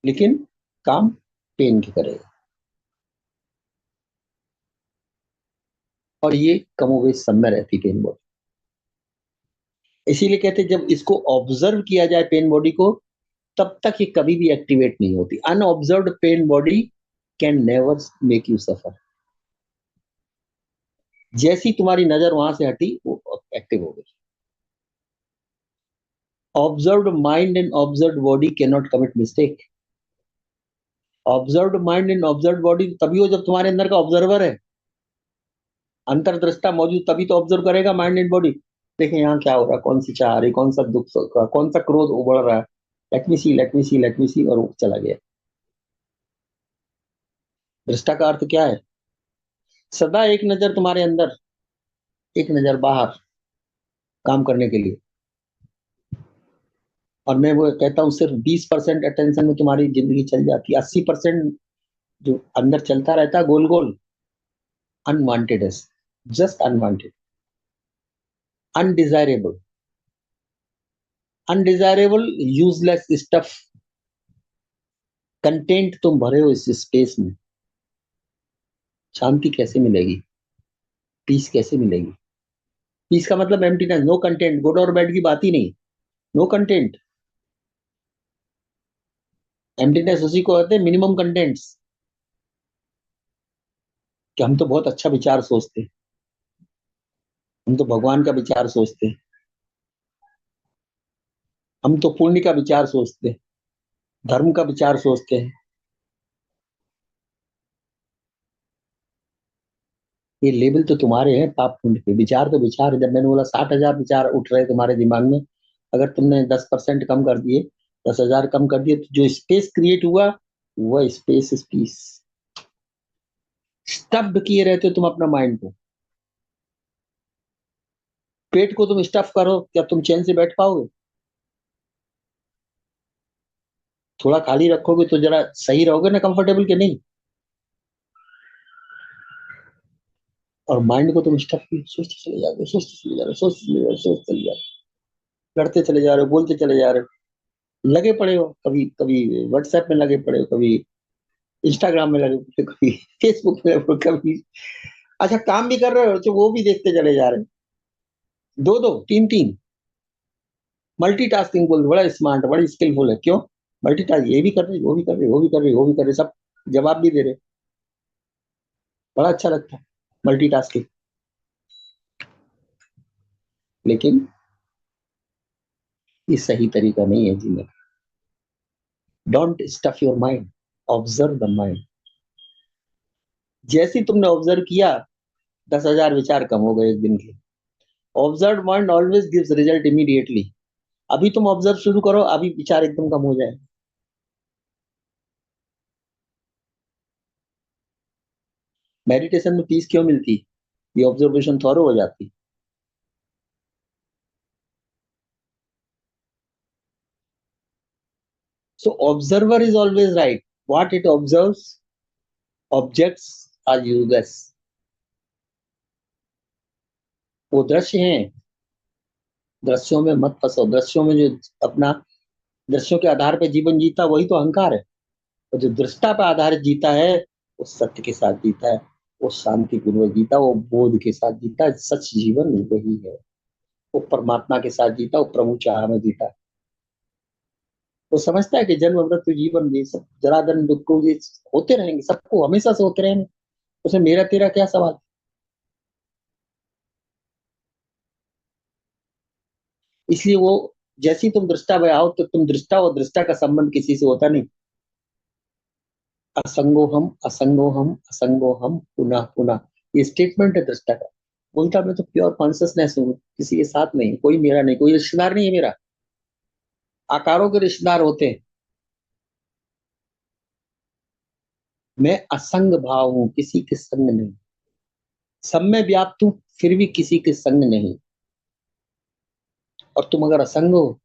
लेकिन काम पेन की करेगा। और ये कमोबेश सब में रहती पेन बॉडी। इसीलिए कहते हैं जब इसको ऑब्जर्व किया जाए पेन बॉडी को, तब तक ये कभी भी एक्टिवेट नहीं होती। Unobserved pain body can never make you suffer. जैसी तुम्हारी नजर वहां से हटी वो एक्टिव हो गई। Observed mind and observed body can not commit mistake. Observed mind and observed body तभी हो जब तुम्हारे अंदर का ऑब्जर्वर है, अंतरदृष्टा मौजूद, तभी तो ऑब्जर्व करेगा माइंड एंड बॉडी। देखें यहाँ क्या हो रहा है, कौन सी चाह रही, कौन सा दुख, कौन सा क्रोध उबड़ रहा है, लेट मी सी, लेट मी सी, लेट मी सी, और वो चला गया। दृष्टा का अर्थ क्या है? सदा एक नजर तुम्हारे अंदर, एक नजर बाहर, काम करने के लिए। और मैं वो कहता हूँ सिर्फ 20% अटेंशन में तुम्हारी जिंदगी चल जाती है। 80% जो अंदर चलता रहता है गोल गोल, अनवांटेड है, just unwanted, undesirable, undesirable, useless stuff. Content तुम भरे हो इस स्पेस में, शांति कैसे मिलेगी, पीस कैसे मिलेगी? पीस का मतलब एम्प्टीनेस, नो कंटेंट, गुड और बैड की बात ही नहीं, नो कंटेंट। एम्प्टीनेस उसी को कहते हैं मिनिमम कंटेंट्स। कि हम तो बहुत अच्छा विचार सोचते हैं, हम तो भगवान का विचार सोचते हैं, हम तो पुण्य का विचार सोचते हैं, धर्म का विचार सोचते हैं। ये लेबल तो तुम्हारे हैं पाप पुण्य के। विचार तो विचार है। जब मैंने बोला 60,000 विचार उठ रहे तुम्हारे दिमाग में, अगर तुमने 10% कम कर दिए, 10,000 कम कर दिए, तो जो स्पेस क्रिएट हुआ वह स्पेस इज पीस। स्टफ्ड किए रहते हो तुम अपना माइंड को। पेट को तुम स्टफ करो, क्या तुम चैन से बैठ पाओगे? थोड़ा खाली रखोगे तो जरा सही रहोगे ना, कंफर्टेबल के नहीं। और माइंड को तुम स्टफ सोचते चले जाते हो, सोचते चले जा रहे हो, सोचते चले जा रहे हो, सोचते चले जा रहे हो, लड़ते चले जा रहे हो, बोलते चले जा रहे हो, लगे पड़े हो, कभी कभी व्हाट्सएप में लगे पड़े हो, कभी इंस्टाग्राम में लगे पड़े हो, कभी फेसबुक में लगे पड़े हो, कभी अच्छा काम भी कर रहे हो तो वो भी देखते चले जा रहे हो, दो दो तीन तीन। मल्टीटास्किंग बोल, बड़ा स्मार्ट, बड़ी स्किलफुल है। क्यों? मल्टीटास्क, ये भी कर रहे, वो भी कर रहे, वो भी कर रहे, वो भी कर रहे, सब जवाब भी दे रहे। बड़ा अच्छा लगता है मल्टीटास्किंग। लेकिन ये सही तरीका नहीं है जीने का। Don't stuff your mind, observe the mind. जैसे तुमने ऑब्जर्व किया, 10,000 विचार कम हो गए एक दिन के। Observe mind always gives result immediately. अभी तुम ऑब्जर्व शुरू करो, अभी विचार एकदम कम हो जाए। मेडिटेशन में पीस क्यों मिलती? ये ऑब्जर्वेशन थोरो हो जाती। So observer is always right, what it observes, objects are useless. वो दृश्य हैं, दृश्यों में मत फंसो। दृश्यों में जो अपना, दृश्यों के आधार पर जीवन जीता वही तो अहंकार है। और जो दृष्टा पर आधारित जीता है वो सत्य के साथ जीता है, वो शांतिपूर्वक जीता, वो बोध के साथ जीता। सच जीवन वही है। वो परमात्मा के साथ जीता, वो प्रभु चाह में जीता। वो समझता है कि जन्म मृत्यु जीवन ये सब जरा जन्म दुख ये होते रहेंगे, सबको हमेशा से होते रहेंगे, उसमें मेरा तेरा क्या सवाल। इसलिए वो, जैसी तुम दृष्टा में आओ तो तुम दृष्टा और दृष्टा का संबंध किसी से होता नहीं। असंगो हम, असंगो हम, असंगो हम, पुनः पुनः, ये स्टेटमेंट है दृष्टा का। बोलता मैं तो प्योर कॉन्सियसनेस हूँ, किसी के साथ नहीं, कोई मेरा नहीं, कोई रिश्तेदार नहीं है मेरा। आकारों के रिश्तेदार होते हैं, मैं असंग भाव हूं, किसी के संग नहीं। सब में व्याप्त हूं, फिर भी किसी के संग नहीं। और तुम अगर असंग हो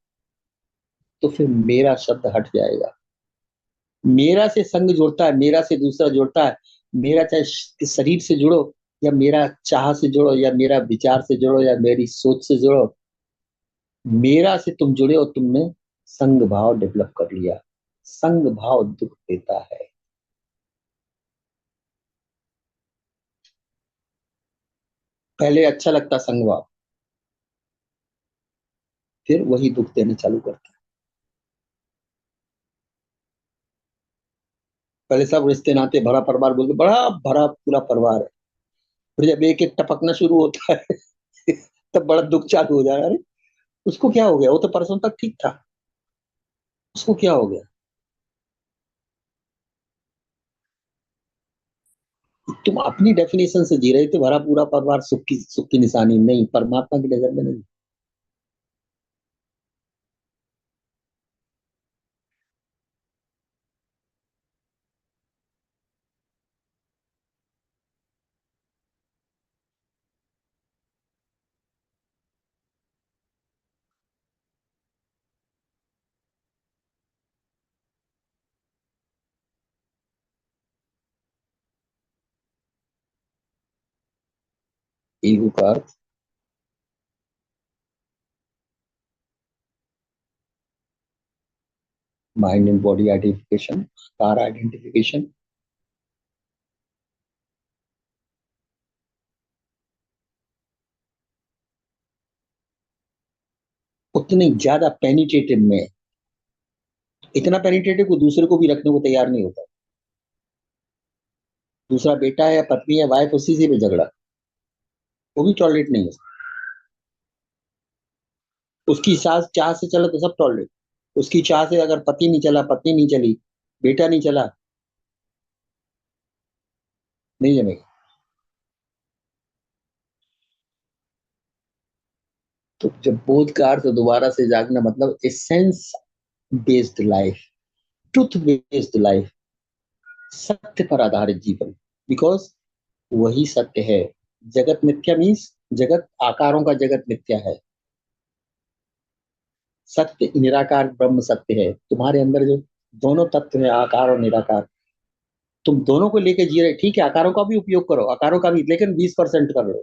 तो फिर मेरा शब्द हट जाएगा। मेरा से संग जोड़ता है, मेरा से दूसरा जोड़ता है। मेरा चाहे शरीर से जुड़ो, या मेरा चाह से जुड़ो, या मेरा विचार से जुड़ो, या मेरी सोच से जुड़ो, मेरा से तुम जुड़े हो, तुमने संग भाव डेवलप कर लिया। संग भाव दुख देता है। पहले अच्छा लगता संग भाव, फिर वही दुख देने चालू करता है। पहले सब रिश्ते नाते भरा परिवार बोलते, बड़ा भरा पूरा परिवार है। फिर जब एक एक टपकना शुरू होता है तब बड़ा दुख चालू हो जा रहा है। अरे उसको क्या हो गया, वो तो परसों तक ठीक था, उसको क्या हो गया। तुम अपनी डेफिनेशन से जी रहे थे भरा पूरा परिवार सुख की निशानी, नहीं, परमात्मा की नजर में नहीं। ईगो का earth mind and body identification, car identification. उतनी ज्यादा पेनिटेटिव में, इतना पेनिटेटिव को दूसरे को भी रखने को तैयार नहीं होता। दूसरा बेटा है या पत्नी है, वाइफ, उसी से भी झगड़ा, वो भी टॉलरेट नहीं है। उसकी सास चाह से चला तो सब टॉलरेट, उसकी चाह से अगर पति नहीं चला, पत्नी नहीं चली, बेटा नहीं चला, नहीं जमेगा। तो जब बोध का अर्थ दोबारा से जागना, मतलब essence based life, truth based life, सत्य पर आधारित जीवन। बिकॉज वही सत्य है। जगत मिथ्या मीन्स, जगत आकारों का जगत मिथ्या है। सत्य निराकार ब्रह्म सत्य है। तुम्हारे अंदर जो दोनों तत्व है, आकार और निराकार, तुम दोनों को लेके जी रहे। ठीक है, आकारों का भी उपयोग करो, आकारों का भी, लेकिन 20% कर लो,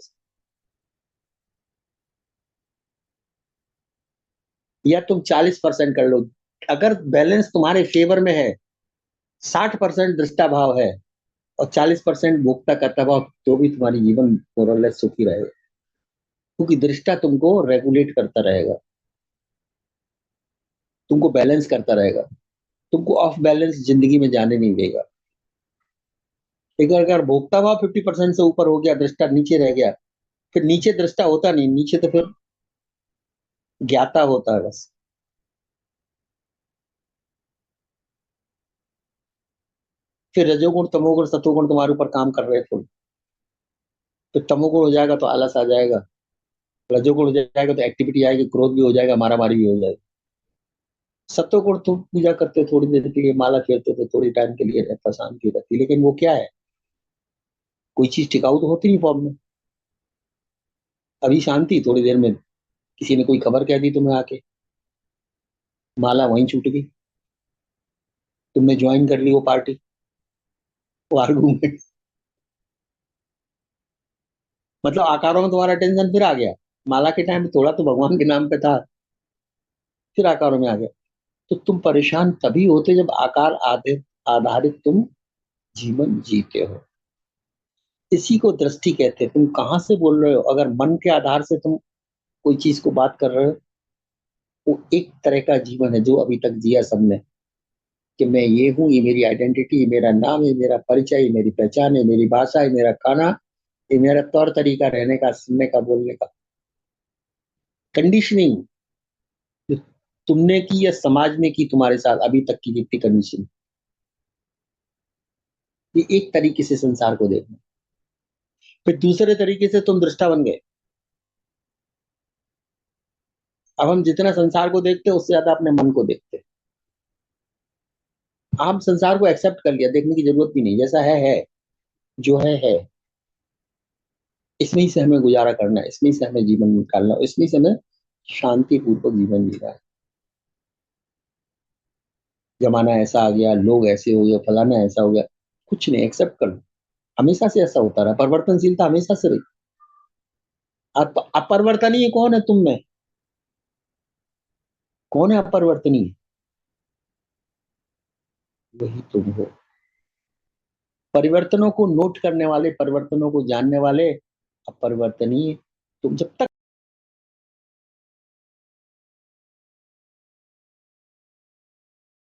या तुम 40% कर लो। अगर बैलेंस तुम्हारे फेवर में है, 60% दृष्टा भाव है और 40% भोक्ता करता भाव, तो भी तुम्हारी जीवन मोरलेस सुखी रहेगा। क्योंकि दृष्टा तुमको रेगुलेट करता रहेगा, तुमको बैलेंस करता रहेगा, तुमको ऑफ बैलेंस जिंदगी में जाने नहीं देगा। लेकिन अगर भोक्ता भाव 50% से ऊपर हो गया, दृष्टा नीचे रह गया, फिर नीचे दृष्टा होता नहीं, नीचे तो फिर ज्ञाता होता है बस। फिर रजोगुण तमोगुण सतोगुण तुम्हारे ऊपर काम कर रहे हैं फुल। फिर तमोगुण हो जाएगा तो आलस आ जाएगा, रजोगुण हो जाएगा तो एक्टिविटी आएगी, क्रोध भी हो जाएगा, मारा मारी भी हो जाएगी। सत्वगुण तुम पूजा करते हो थोड़ी देर के लिए, माला फेरते हो तो थोड़ी टाइम के लिए रहता, शांति रहती, लेकिन वो क्या है, कोई चीज टिकाऊ तो होती नहीं फॉर्म में। अभी शांति, थोड़ी देर में किसी ने कोई खबर कह दी तुम्हें आके, माला वहीं छूट गई, तुमने ज्वाइन कर ली वो पार्टी, वो आर्गूमेंट। मतलब आकारों में तुम्हारा टेंशन फिर आ गया। माला के टाइम थोड़ा तो भगवान के नाम पे था, फिर आकारों में आ गया। तो तुम परेशान तभी होते जब आकार आधारित आधारित तुम जीवन जीते हो। इसी को दृष्टि कहते हैं। तुम कहाँ से बोल रहे हो, अगर मन के आधार से तुम कोई चीज को बात कर रहे हो, वो एक तरह का जीवन है जो अभी तक जिया सबने, कि मैं ये हूँ, ये मेरी आइडेंटिटी, ये मेरा नाम है, मेरा परिचय, ये मेरी पहचान है, मेरी भाषा है, मेरा खाना, ये मेरा तौर तरीका रहने का, सुनने का, बोलने का। कंडीशनिंग जो तुमने की या समाज ने की तुम्हारे साथ अभी तक की जितनी कंडीशन, ये एक तरीके से संसार को देखना। फिर दूसरे तरीके से तुम दृष्टा बन गए। अब हम जितना संसार को देखते हैं उससे ज्यादा अपने मन को देखते हैं। हम संसार को एक्सेप्ट कर लिया, देखने की जरूरत भी नहीं, जैसा है, जो है। इसमें ही से हमें गुजारा करना है, इसमें ही से हमें जीवन निकालना है, इसमें से हमें शांति पूर्वक जीवन जीना है। जमाना ऐसा आ गया, लोग ऐसे हो गए, फलाना ऐसा हो गया। कुछ नहीं, एक्सेप्ट कर लो। हमेशा से ऐसा होता रहा, परिवर्तनशीलता हमेशा से रही। अपरिवर्तनीय कौन है तुम में? कौन है अपरिवर्तनीय? वही तुम हो। परिवर्तनों को नोट करने वाले, परिवर्तनों को जानने वाले अपरिवर्तनीय। तुम जब तक